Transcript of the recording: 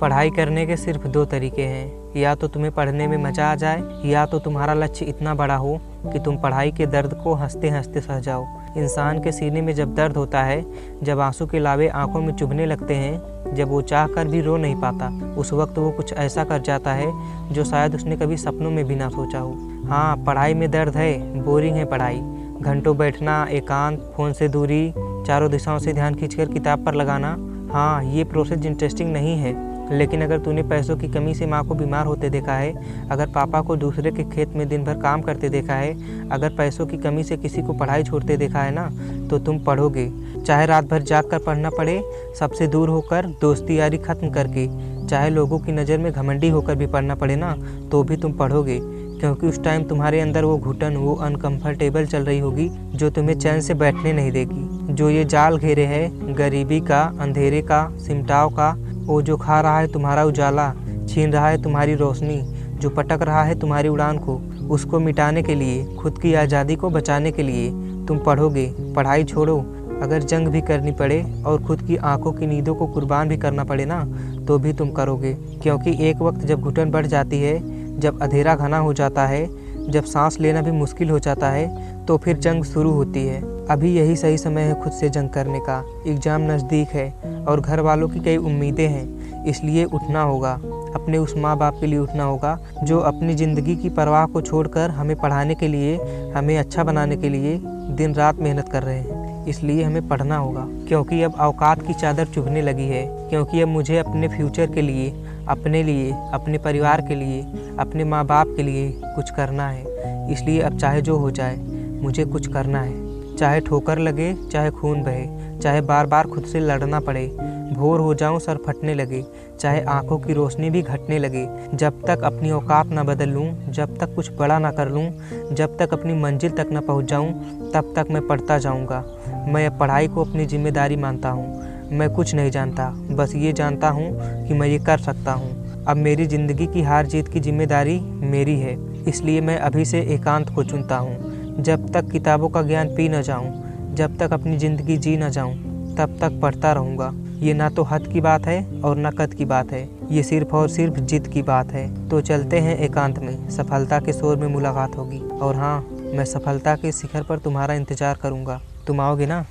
पढ़ाई करने के सिर्फ दो तरीके हैं, या तो तुम्हें पढ़ने में मज़ा आ जाए, या तो तुम्हारा लक्ष्य इतना बड़ा हो कि तुम पढ़ाई के दर्द को हंसते हंसते सह जाओ। इंसान के सीने में जब दर्द होता है, जब आंसू के लावे आंखों में चुभने लगते हैं, जब वो चाह कर भी रो नहीं पाता, उस वक्त वो कुछ ऐसा कर जाता है जो शायद उसने कभी सपनों में भी ना सोचा हो। हाँ, पढ़ाई में दर्द है, बोरिंग है पढ़ाई। घंटों बैठना, एकांत, फ़ोन से दूरी, चारों दिशाओं से ध्यान खींचकर किताब पर लगाना। हाँ, ये प्रोसेस इंटरेस्टिंग नहीं है, लेकिन अगर तूने पैसों की कमी से माँ को बीमार होते देखा है, अगर पापा को दूसरे के खेत में दिन भर काम करते देखा है, अगर पैसों की कमी से किसी को पढ़ाई छोड़ते देखा है ना, तो तुम पढ़ोगे। चाहे रात भर जाग कर पढ़ना पड़े, सबसे दूर होकर, दोस्ती यारी ख़त्म करके, चाहे लोगों की नज़र में घमंडी होकर भी पढ़ना पड़े ना, तो भी तुम पढ़ोगे। क्योंकि उस टाइम तुम्हारे अंदर वो घुटन, वो अनकम्फर्टेबल चल रही होगी जो तुम्हें चैन से बैठने नहीं देगी। जो ये जाल घेरे है गरीबी का, अंधेरे का, सिमटाव का, वो जो खा रहा है तुम्हारा उजाला, छीन रहा है तुम्हारी रोशनी, जो पटक रहा है तुम्हारी उड़ान को, उसको मिटाने के लिए, खुद की आज़ादी को बचाने के लिए तुम पढ़ोगे। पढ़ाई छोड़ो, अगर जंग भी करनी पड़े और खुद की आंखों की नींदों को कुर्बान भी करना पड़े ना, तो भी तुम करोगे। क्योंकि एक वक्त जब घुटन बढ़ जाती है, जब अंधेरा घना हो जाता है, जब सांस लेना भी मुश्किल हो जाता है, तो फिर जंग शुरू होती है। अभी यही सही समय है खुद से जंग करने का। एग्ज़ाम नज़दीक है और घर वालों की कई उम्मीदें हैं, इसलिए उठना होगा। अपने उस माँ बाप के लिए उठना होगा जो अपनी ज़िंदगी की परवाह को छोड़कर हमें पढ़ाने के लिए, हमें अच्छा बनाने के लिए दिन रात मेहनत कर रहे हैं। इसलिए हमें पढ़ना होगा, क्योंकि अब औकात की चादर चुभने लगी है। क्योंकि अब मुझे अपने फ्यूचर के लिए, अपने लिए, अपने परिवार के लिए, अपने माँ बाप के लिए कुछ करना है। इसलिए अब चाहे जो हो जाए, मुझे कुछ करना है। चाहे ठोकर लगे, चाहे खून बहे, चाहे बार बार खुद से लड़ना पड़े, भोर हो जाऊं, सर फटने लगे, चाहे आंखों की रोशनी भी घटने लगे, जब तक अपनी औकात ना बदल लूँ, जब तक कुछ बड़ा ना कर लूँ, जब तक अपनी मंजिल तक ना पहुँच जाऊँ, तब तक मैं पढ़ता जाऊँगा। मैं अब पढ़ाई को अपनी जिम्मेदारी मानता हूँ। मैं कुछ नहीं जानता, बस ये जानता हूँ कि मैं ये कर सकता हूँ। अब मेरी ज़िंदगी की हार जीत की जिम्मेदारी मेरी है, इसलिए मैं अभी से एकांत को चुनता हूँ। जब तक किताबों का ज्ञान पी न जाऊँ, जब तक अपनी ज़िंदगी जी न जाऊँ, तब तक पढ़ता रहूँगा। ये ना तो हद की बात है और ना कद की बात है, ये सिर्फ और सिर्फ जिद की बात है। तो चलते हैं एकांत में, सफलता के शोर में मुलाकात होगी। और हाँ, मैं सफलता के शिखर पर तुम्हारा इंतज़ार करूँगा। तुम आओगे ना?